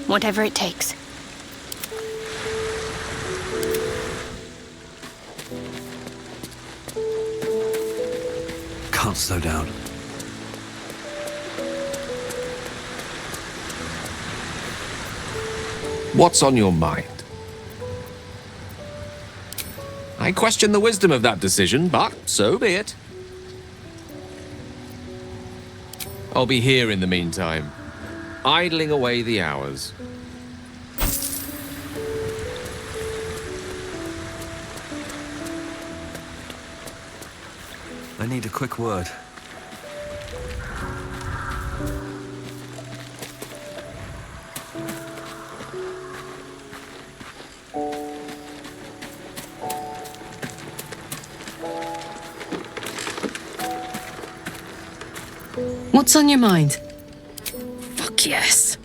Whatever it takes. Can't slow down. What's on your mind? I question the wisdom of that decision, but so be it. I'll be here in the meantime, idling away the hours. I need a quick word. What's on your mind? Fuck yes.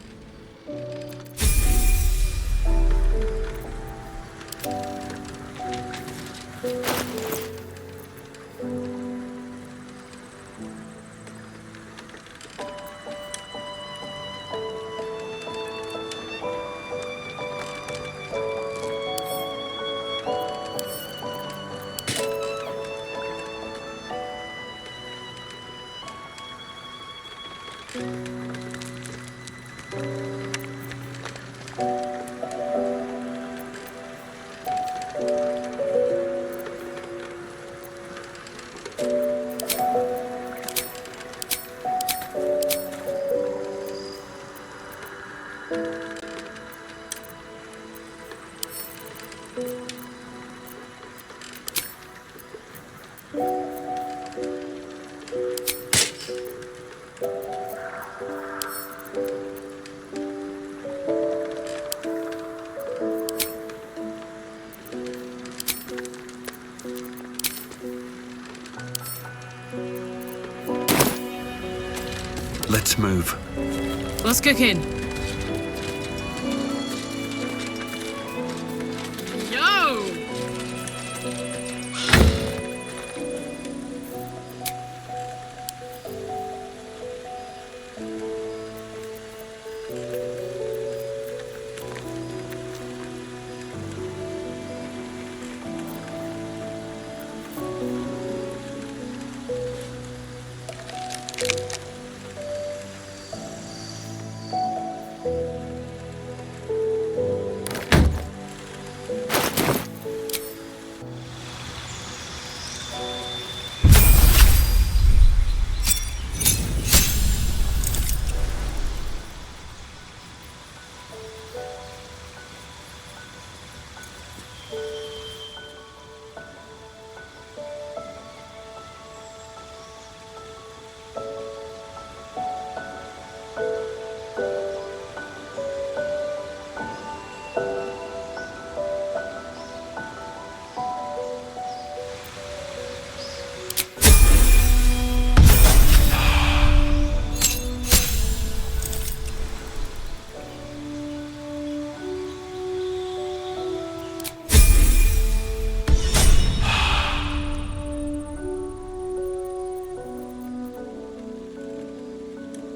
Let's move. What's cooking? Yo!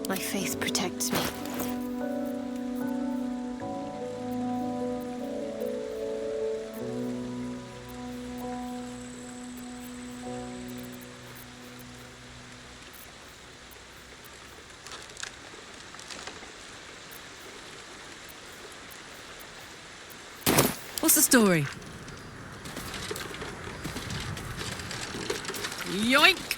My faith protects me. What's the story? Yoink!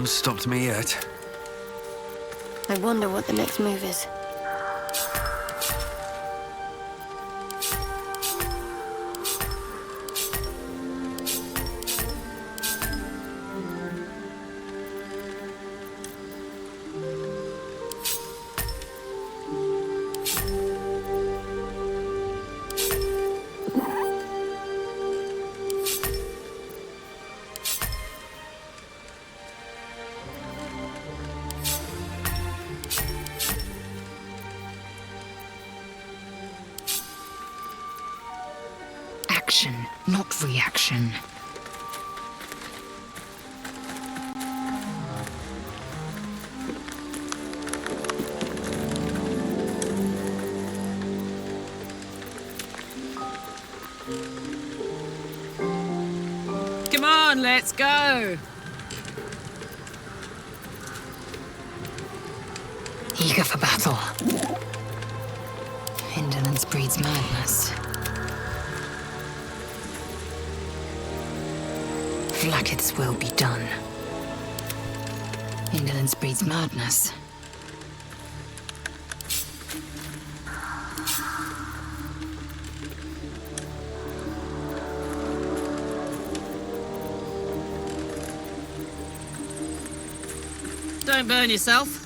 one's stopped me yet. I wonder what the next move is. Action, not reaction. Come on, let's go. Eager for battle. Indolence breeds madness. Flacketh's will be done. Indolence breeds madness. Don't burn yourself.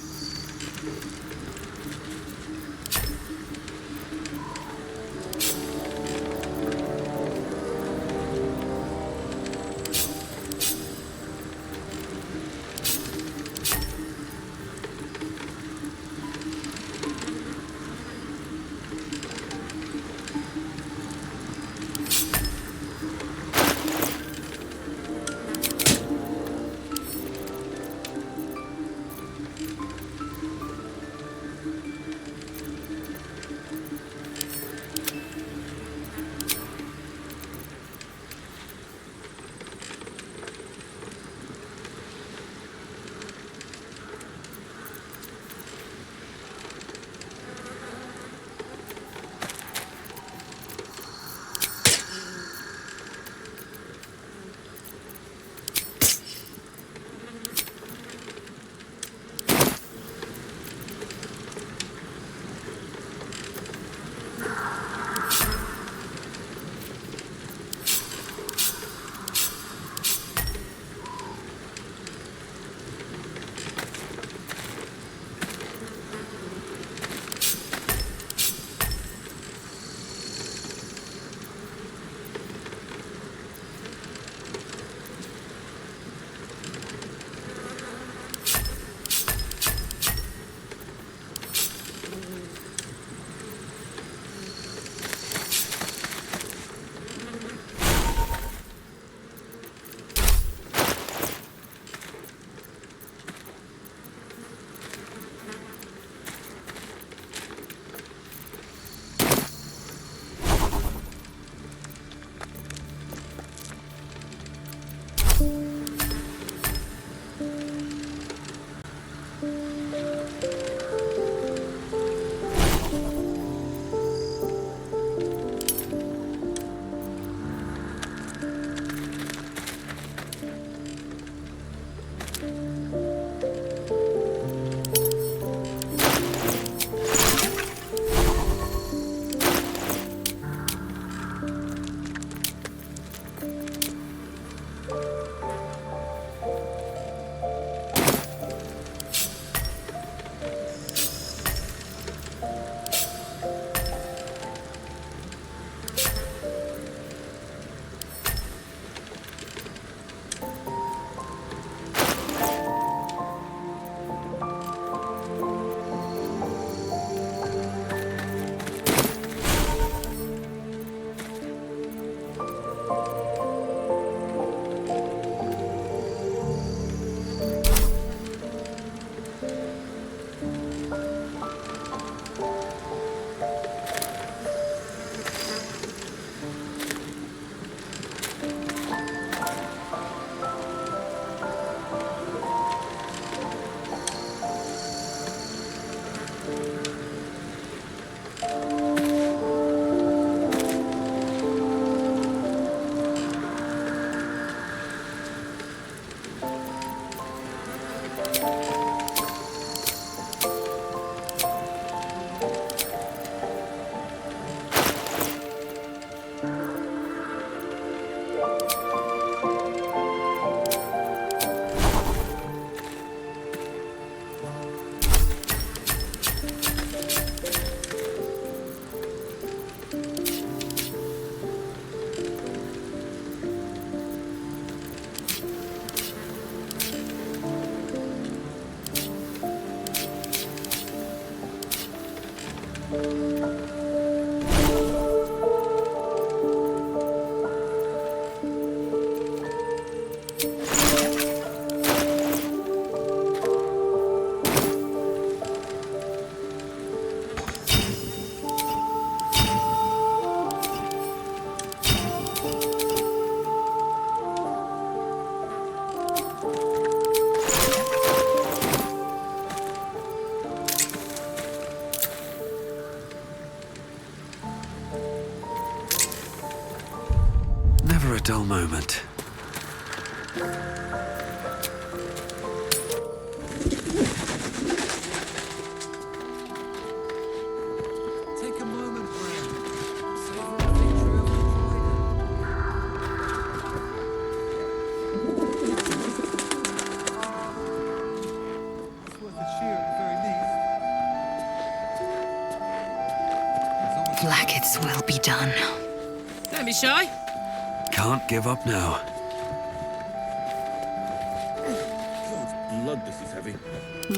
dull moment. Take a moment, friend. Savor a picture of It's worth a cheer at the very least. Blackhead's will be done. Don't be shy. Can't give up now. Blood, this is heavy.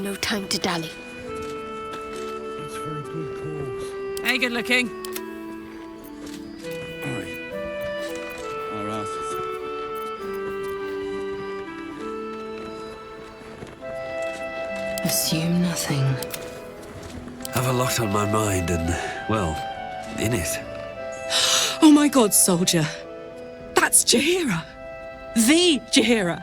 No time to dally. It's for a good cause. Hey, good looking. Aye. Our asses. Assume nothing. Have a lot on my mind and, well, in it. Oh my god, soldier. That's Jaheira. The Jaheira.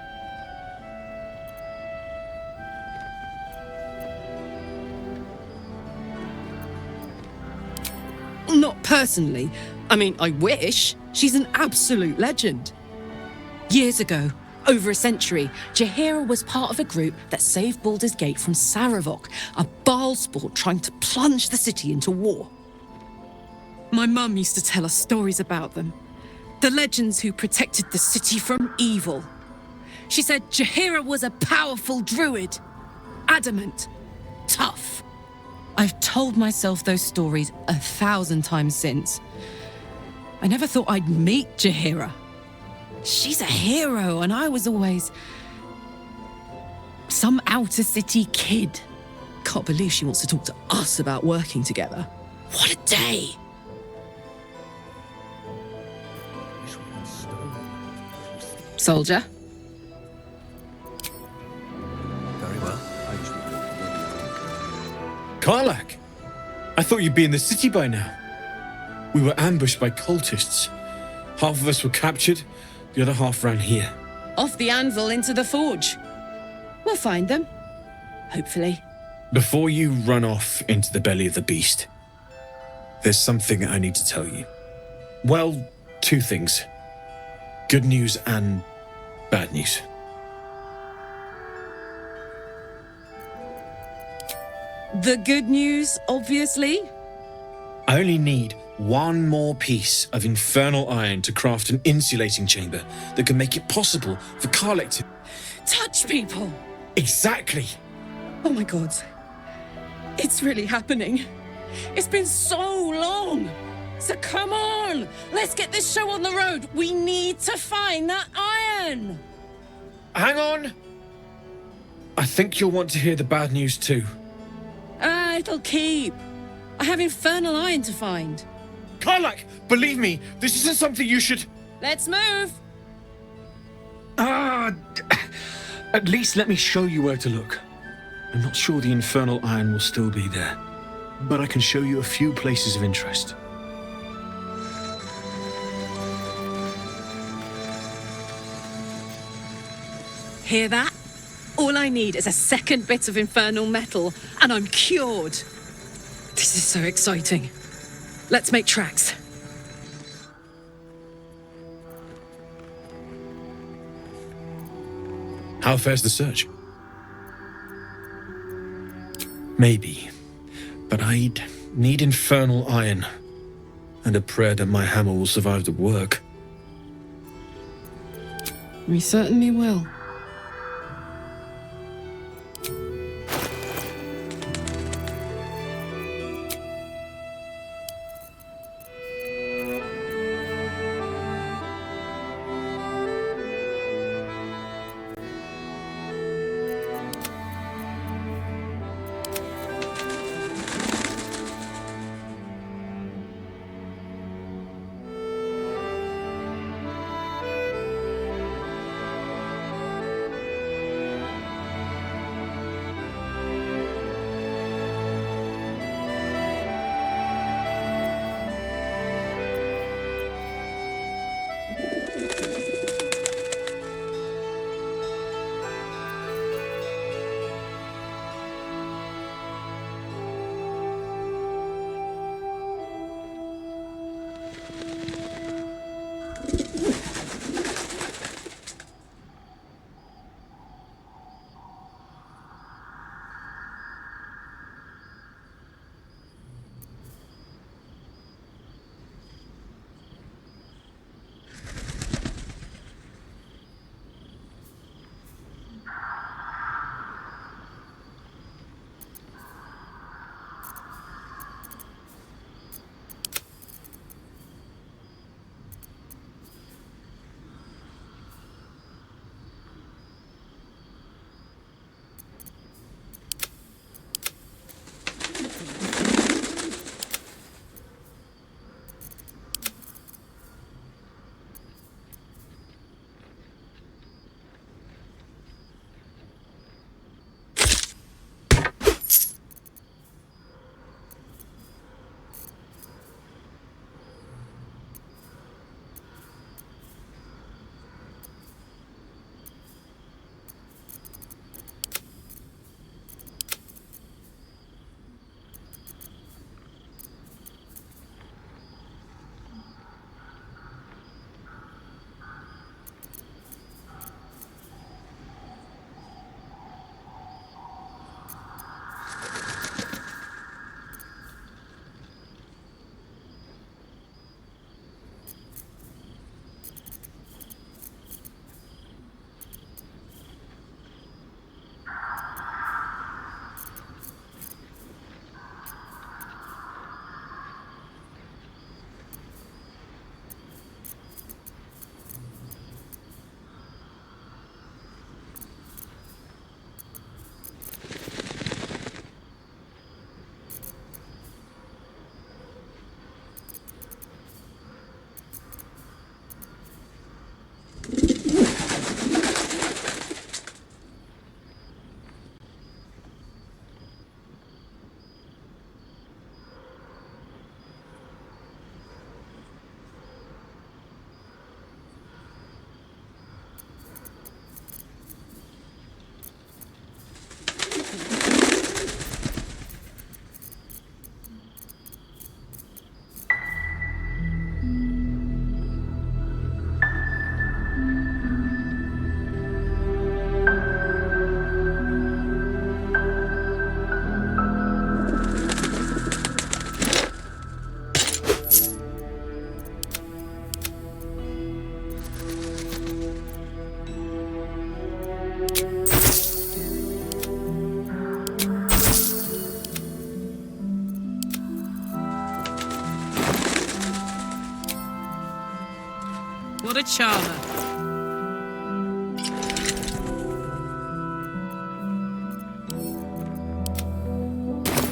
Not personally. I mean, I wish. She's an absolute legend. Years ago, over a century, Jaheira was part of a group that saved Baldur's Gate from Saravok, a Baal sport trying to plunge the city into war. My mum used to tell us stories about them. The legends who protected the city from evil. She said Jaheira was a powerful druid. Adamant. Tough. I've told myself those stories 1,000 times since. I never thought I'd meet Jaheira. She's a hero, and I was always some outer city kid. Can't believe she wants to talk to us about working together. What a day! Soldier? Very well. Karlak! I thought you'd be in the city by now. We were ambushed by cultists. Half of us were captured, the other half ran here. Off the anvil into the forge. We'll find them. Hopefully. Before you run off into the belly of the beast, there's something I need to tell you. Well, two things. Good news and bad news. The good news, obviously. I only need one more piece of infernal iron to craft an insulating chamber that can make it possible for Karlak to... Touch people! Exactly! Oh my god. It's really happening. It's been so long. So come on, let's get this show on the road. We need to find that iron. Hang on! I think you'll want to hear the bad news too. It'll keep. I have infernal iron to find. Karlak, believe me, this isn't something you should... Let's move. At least let me show you where to look. I'm not sure the infernal iron will still be there, but I can show you a few places of interest. Hear that? All I need is a second bit of infernal metal, and I'm cured. This is so exciting. Let's make tracks. How fares the search? Maybe, but I'd need infernal iron, and a prayer that my hammer will survive the work. We certainly will. What a charmer.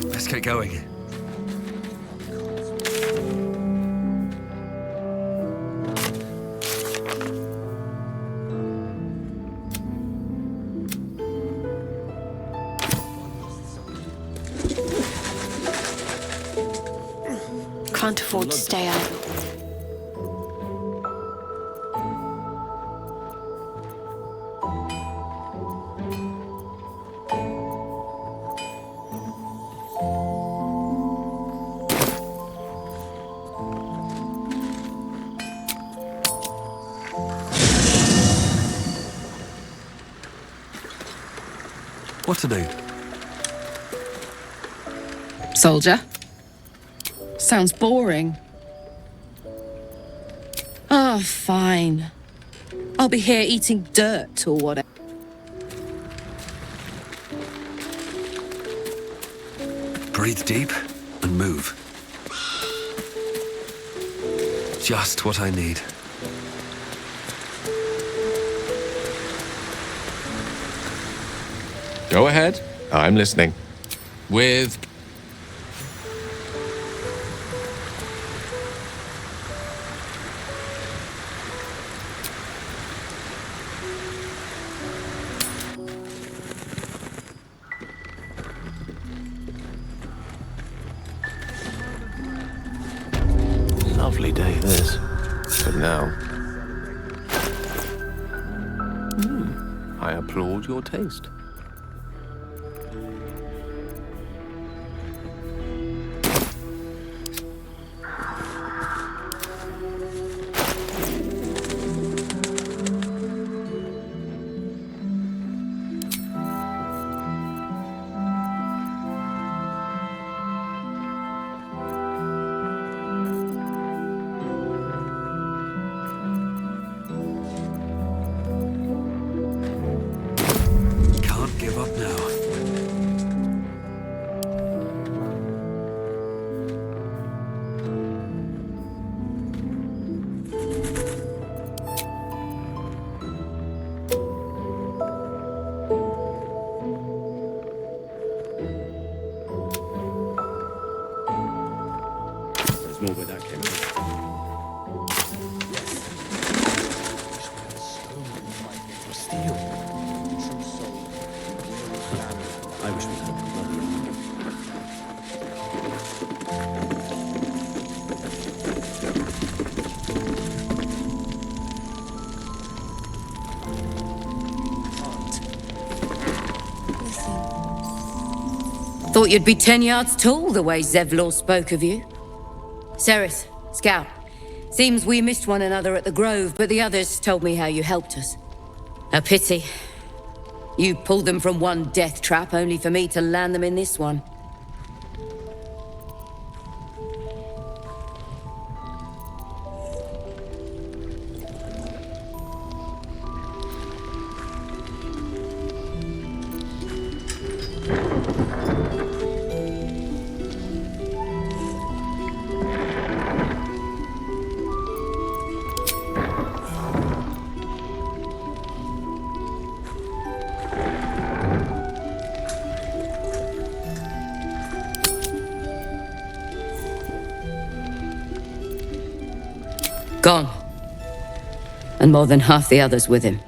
Let's get going. Can't afford to stay idle. What to do? Soldier? Sounds boring. Oh, fine. I'll be here eating dirt or whatever. Breathe deep and move. Just what I need. Go ahead. I'm listening. With... Lovely day, this. But now... I applaud your taste. Can't give up now. There's more where that came from. I wish we could. Thought you'd be 10 yards tall the way Zevlor spoke of you. Ceres, Scout. Seems we missed one another at the Grove, but the others told me how you helped us. A pity. You pulled them from one death trap, only for me to land them in this one. Gone. And more than half the others with him.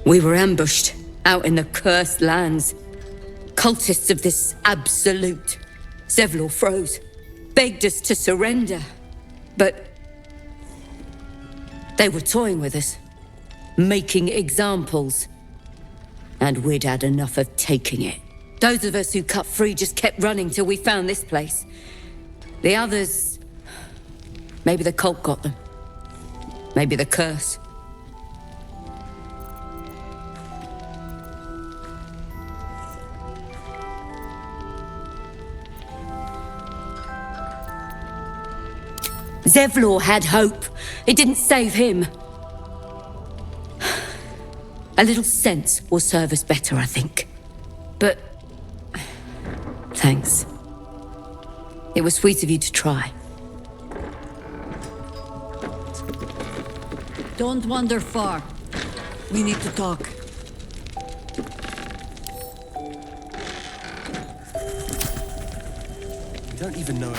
We were ambushed, out in the cursed lands. Cultists of this absolute. Zevlor froze, begged us to surrender. But they were toying with us, making examples. And we'd had enough of taking it. Those of us who cut free just kept running till we found this place. The others... maybe the cult got them. Maybe the curse. Zevlor had hope. It didn't save him. A little sense will serve us better, I think. But... thanks. It was sweet of you to try. Don't wander far. We need to talk. We don't even know.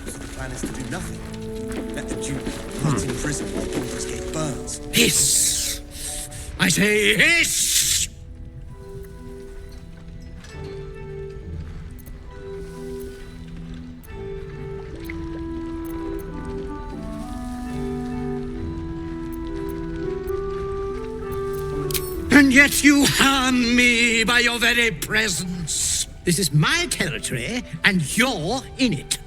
So the plan is to do nothing. Let the Duke rot in prison while Baldur's Gate burns. Hiss! I say hiss! And yet you harm me by your very presence. This is my territory, and you're in it.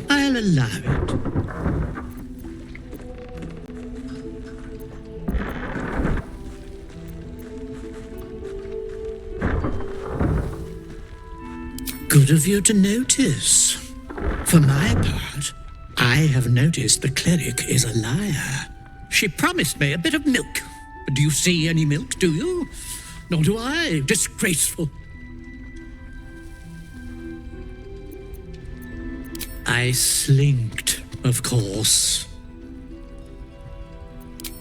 I'll allow it. Good of you to notice. For my part, I have noticed the cleric is a liar. She promised me a bit of milk. But do you see any milk, do you? Nor do I. Disgraceful. I slinked, of course.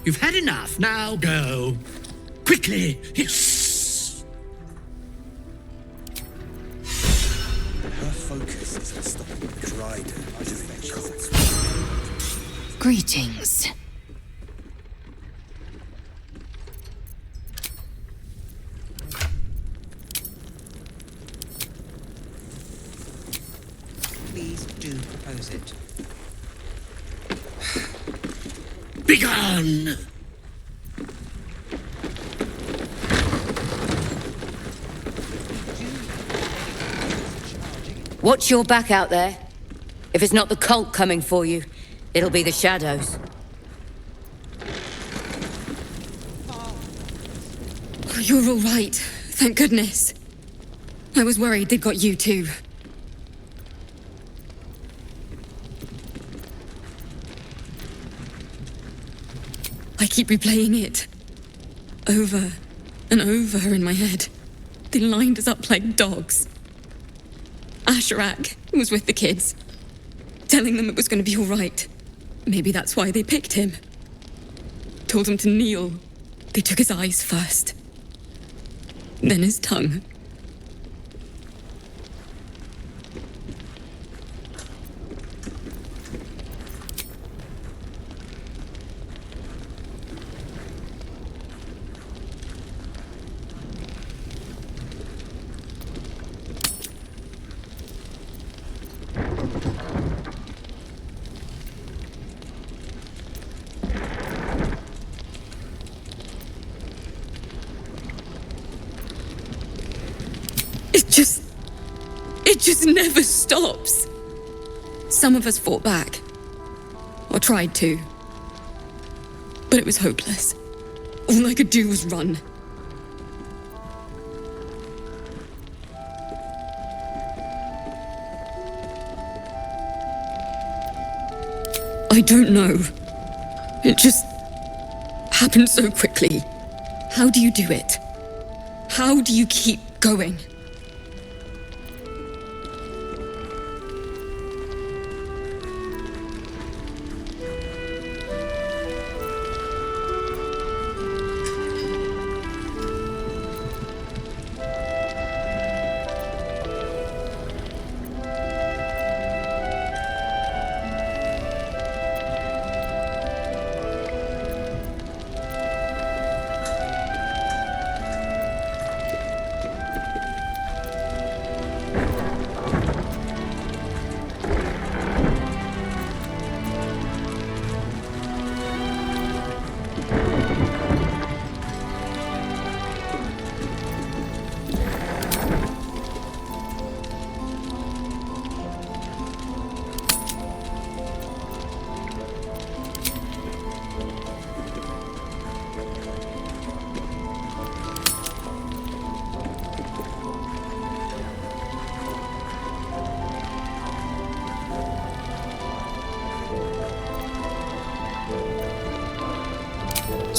You've had enough. Now go. Quickly. Yes. Her focus is on stopping the Dryden. Greetings. Please do propose it. Begone! Watch your back out there. If it's not the cult coming for you, it'll be the shadows. Oh, you're all right. Thank goodness. I was worried they'd got you too. I keep replaying it. Over and over in my head. They lined us up like dogs. Asherak was with the kids, telling them it was going to be all right. Maybe that's why they picked him. Told him to kneel. They took his eyes first. Then his tongue. It just never stops. Some of us fought back, or tried to, but it was hopeless. All I could do was run. I don't know. It just happened so quickly. How do you do it? How do you keep going?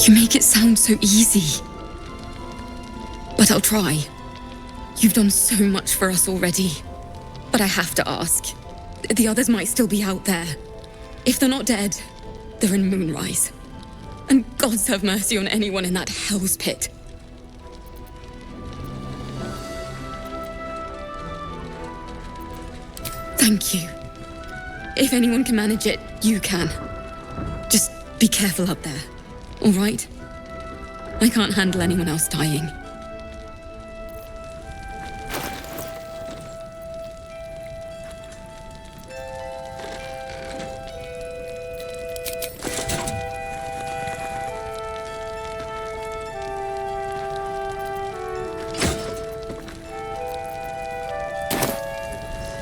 You make it sound so easy. But I'll try. You've done so much for us already. But I have to ask. The others might still be out there. If they're not dead, they're in Moonrise. And gods have mercy on anyone in that hell's pit. Thank you. If anyone can manage it, you can. Just be careful up there, all right? I can't handle anyone else dying.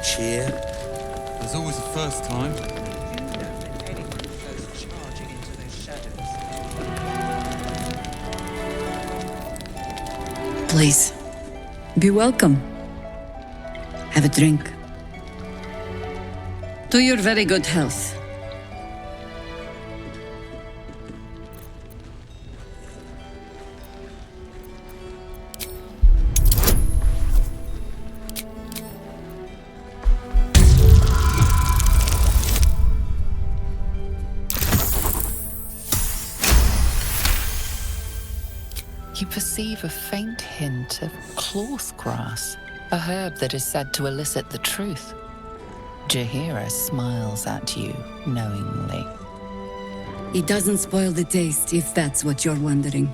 Cheer. There's always a first time. Please, be welcome. Have a drink. To your very good health. You perceive a faint hint of cloth grass, a herb that is said to elicit the truth. Jaheira smiles at you knowingly. It doesn't spoil the taste, if that's what you're wondering.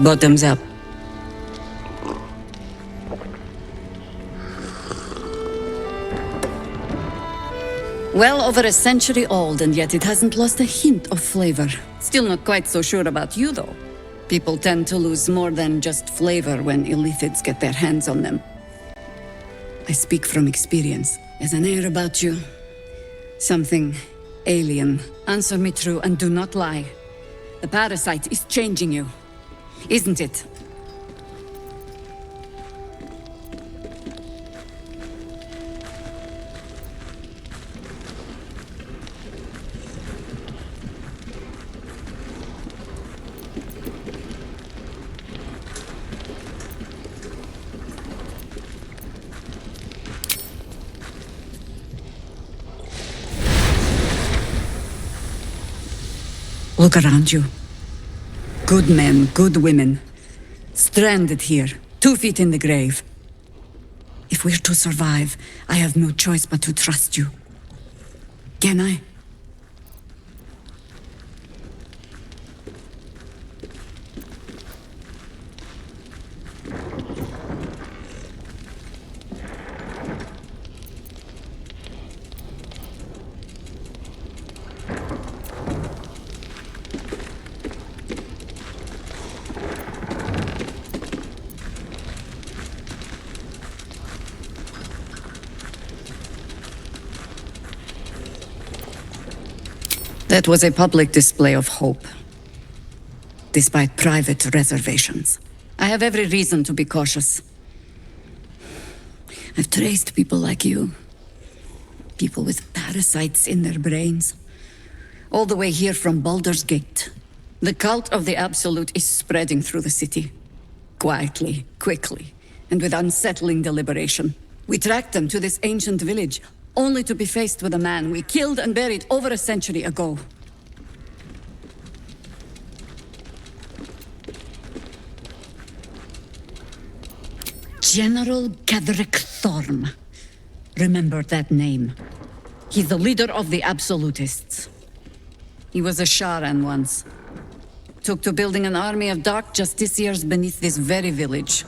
Bottoms up. Well over a century old, and yet it hasn't lost a hint of flavor. Still not quite so sure about you, though. People tend to lose more than just flavor when illithids get their hands on them. I speak from experience. There's an air about you. Something alien. Answer me true and do not lie. The parasite is changing you. Isn't it? Look around you. Good men, good women. Stranded here, 2 feet in the grave. If we're to survive, I have no choice but to trust you. Can I? That was a public display of hope, despite private reservations. I have every reason to be cautious. I've traced people like you, people with parasites in their brains, all the way here from Baldur's Gate. The cult of the Absolute is spreading through the city, quietly, quickly, and with unsettling deliberation. We tracked them to this ancient village, only to be faced with a man we killed and buried over a century ago. General Gadrick Thorm. Remember that name. He's the leader of the Absolutists. He was a Sharan once. Took to building an army of dark justiciars beneath this very village.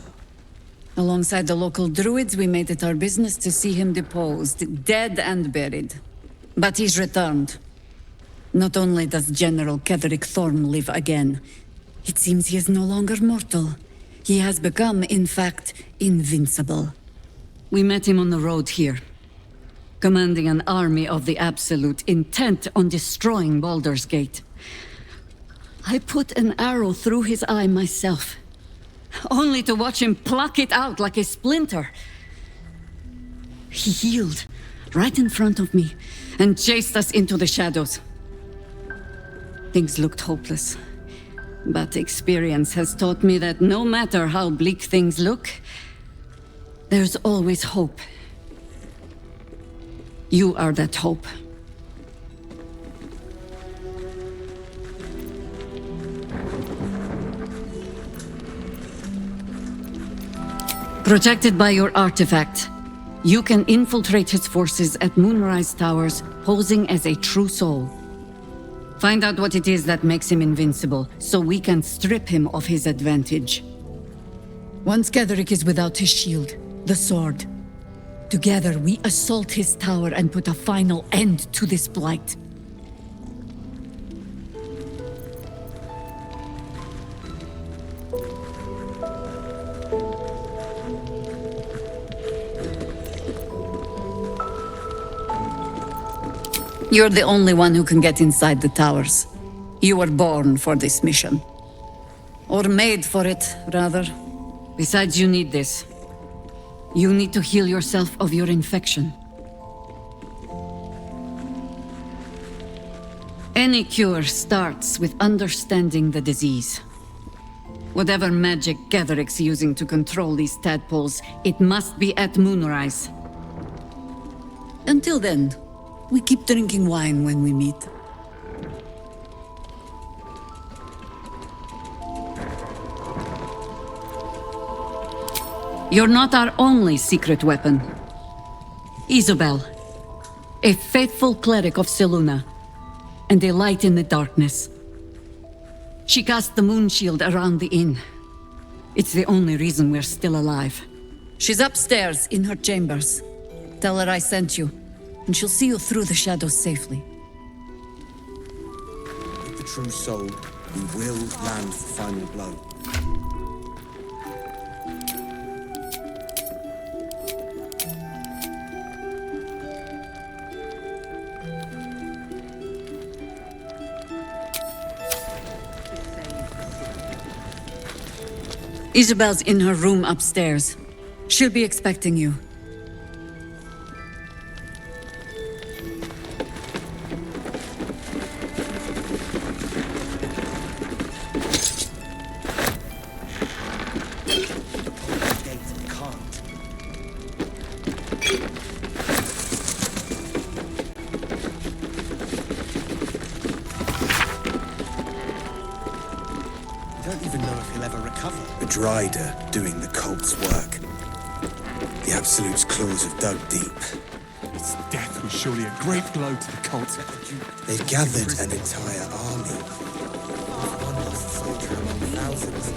Alongside the local druids, we made it our business to see him deposed, dead and buried. But he's returned. Not only does General Ketherick Thorn live again, it seems he is no longer mortal. He has become, in fact, invincible. We met him on the road here, commanding an army of the Absolute, intent on destroying Baldur's Gate. I put an arrow through his eye myself, only to watch him pluck it out like a splinter. He healed right in front of me and chased us into the shadows. Things looked hopeless, but experience has taught me that no matter how bleak things look, there's always hope. You are that hope. Protected by your artifact, you can infiltrate his forces at Moonrise Towers, posing as a true soul. Find out what it is that makes him invincible, so we can strip him of his advantage. Once Ketherick is without his shield, the sword, together we assault his tower and put a final end to this blight. You're the only one who can get inside the towers. You were born for this mission. Or made for it, rather. Besides, you need this. You need to heal yourself of your infection. Any cure starts with understanding the disease. Whatever magic Ketherick's using to control these tadpoles, it must be at Moonrise. Until then, we keep drinking wine when we meet. You're not our only secret weapon. Isobel, a faithful cleric of Selûne, and a light in the darkness. She cast the moon shield around the inn. It's the only reason we're still alive. She's upstairs in her chambers. Tell her I sent you, and she'll see you through the shadows safely. With the true soul, we will land the final blow. Isabel's in her room upstairs. She'll be expecting you. Rider doing the cult's work. The Absolute's claws have dug deep. Its death was surely a great blow to the cult. They've gathered an entire army. One lost soldier among thousands.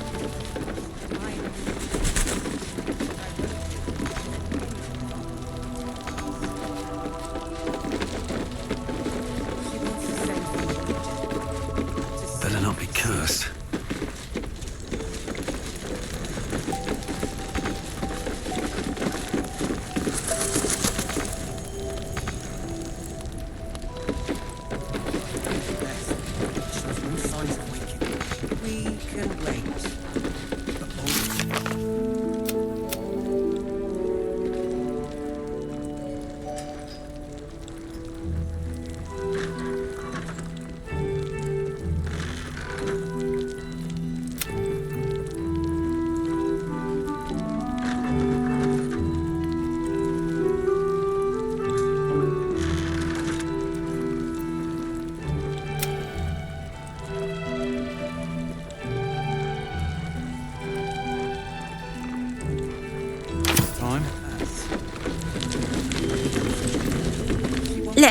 Better not be cursed.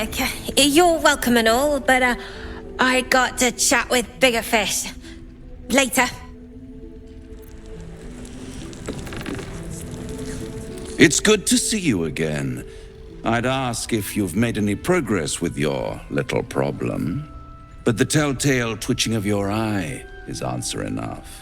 look, you're welcome and all, but I got to chat with bigger fish. Later. It's good to see you again. I'd ask if you've made any progress with your little problem, but the telltale twitching of your eye is answer enough.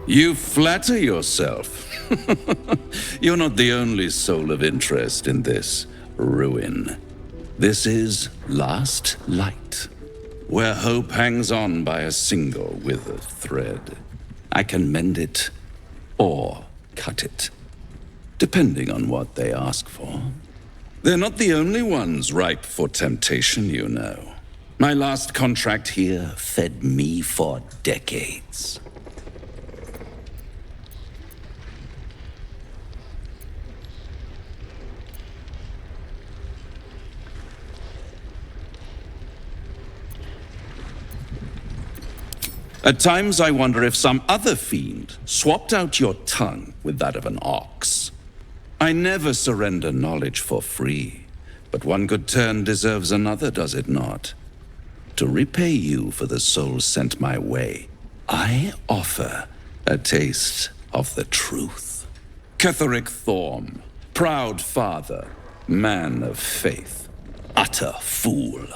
You flatter yourself. You're not the only soul of interest in this ruin. This is Last Light, where hope hangs on by a single withered thread. I can mend it or cut it, depending on what they ask for. They're not the only ones ripe for temptation, you know. My last contract here fed me for decades. At times I wonder if some other fiend swapped out your tongue with that of an ox. I never surrender knowledge for free, but one good turn deserves another, does it not? To repay you for the souls sent my way, I offer a taste of the truth. Ketheric Thorm, proud father, man of faith, utter fool.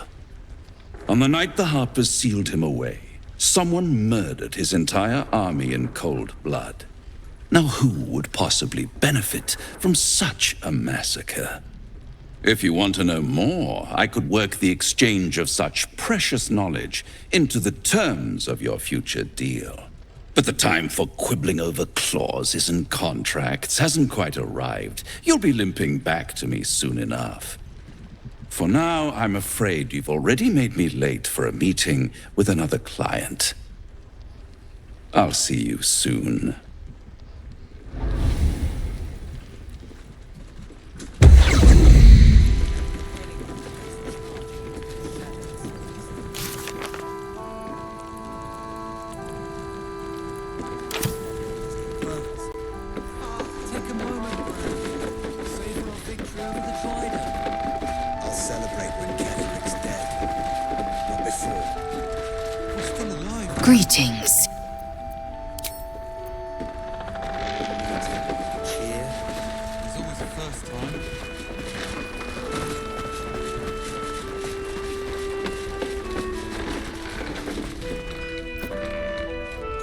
On the night the Harpers sealed him away, someone murdered his entire army in cold blood. Now who would possibly benefit from such a massacre? If you want to know more, I could work the exchange of such precious knowledge into the terms of your future deal. But the time for quibbling over clauses and contracts hasn't quite arrived. You'll be limping back to me soon enough. For now, I'm afraid you've already made me late for a meeting with another client. I'll see you soon. Greetings.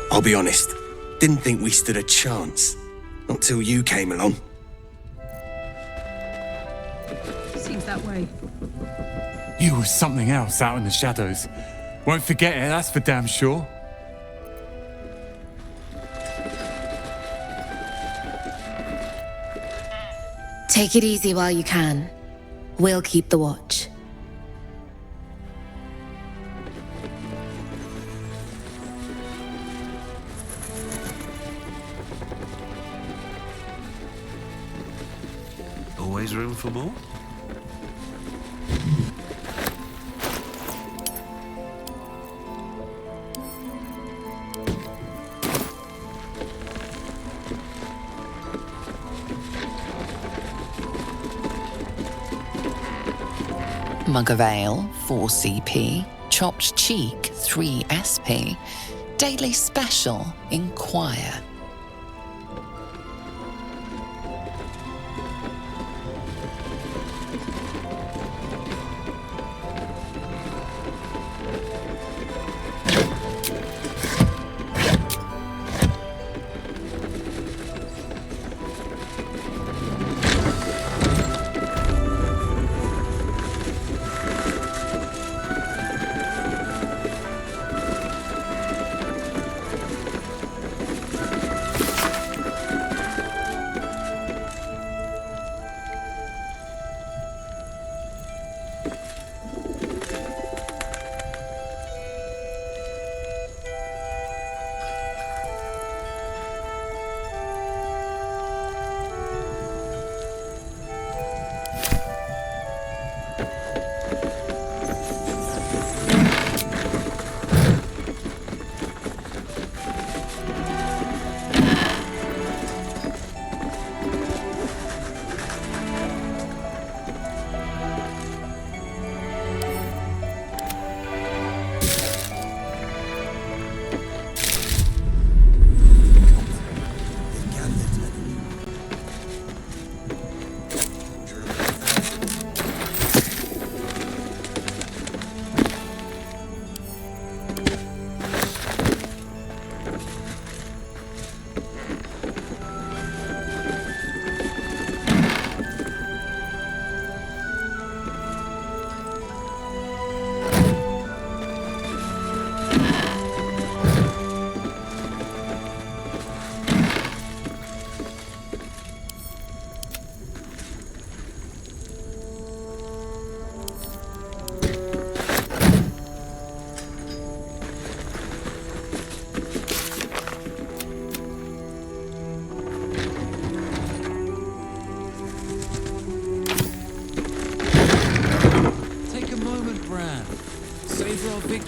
I'll be honest, didn't think we stood a chance. Not till you came along. Seems that way. You were something else out in the shadows. Won't forget it, that's for damn sure. Take it easy while you can. We'll keep the watch. Always room for more? Mug of ale, 4 CP. Chopped cheek, 3 SP. Daily special, inquire.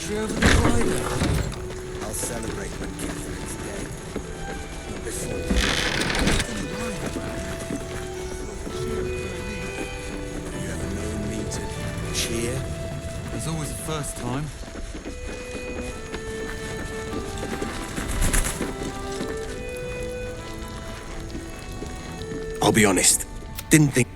victory over the rider. I'll celebrate when Catherine's dead. Not before. Have you ever known me to cheer? There's always a first time. I'll be honest. Didn't think.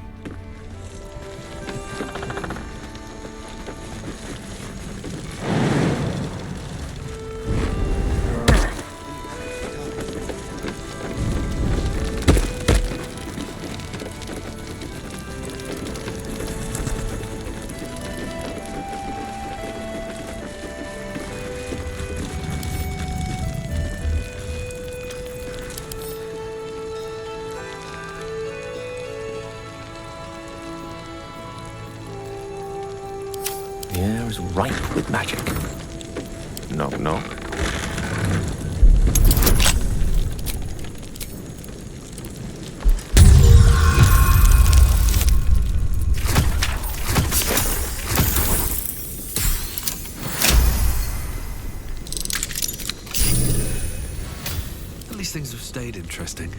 The air is ripe with magic. Knock, knock. At least things have stayed interesting.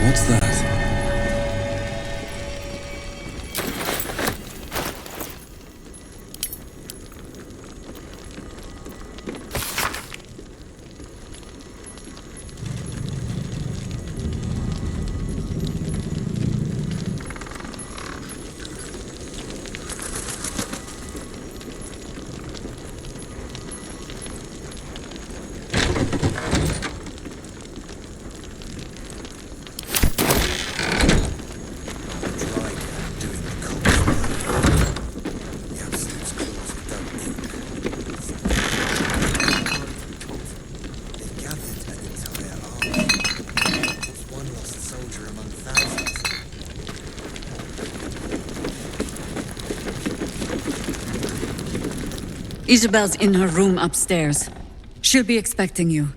What's that? Isabel's in her room upstairs. She'll be expecting you.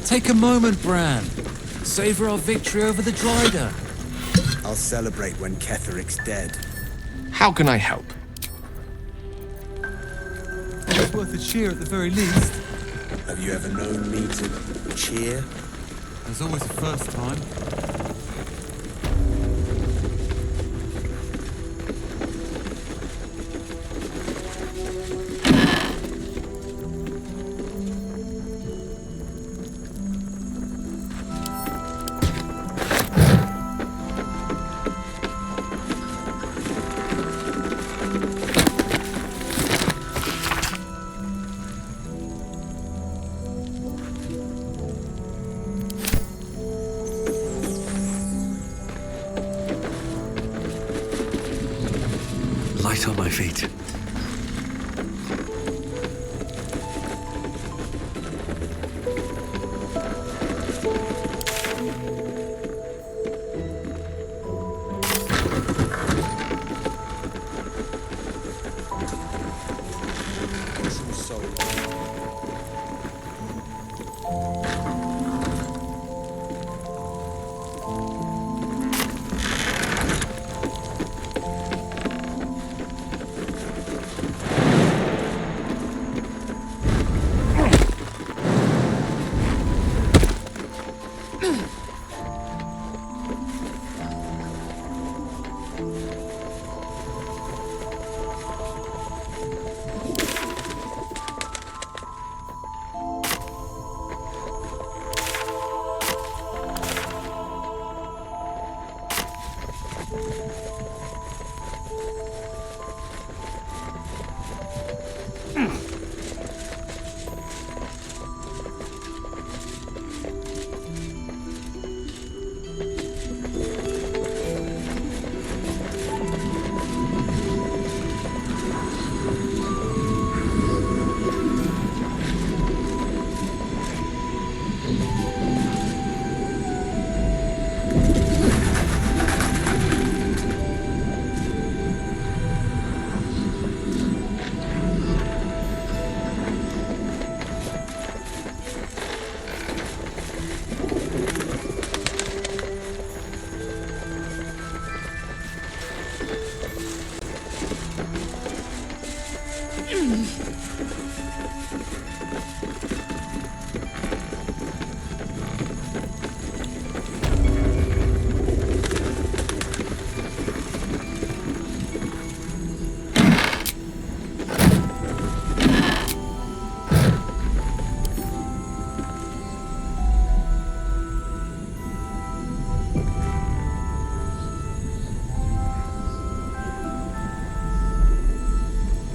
Take a moment, Bran. Savor our victory over the Drider. I'll celebrate when Ketheric's dead. How can I help? It's worth a cheer at the very least. Have you ever known me to cheer? There's always a first time. Light on my feet.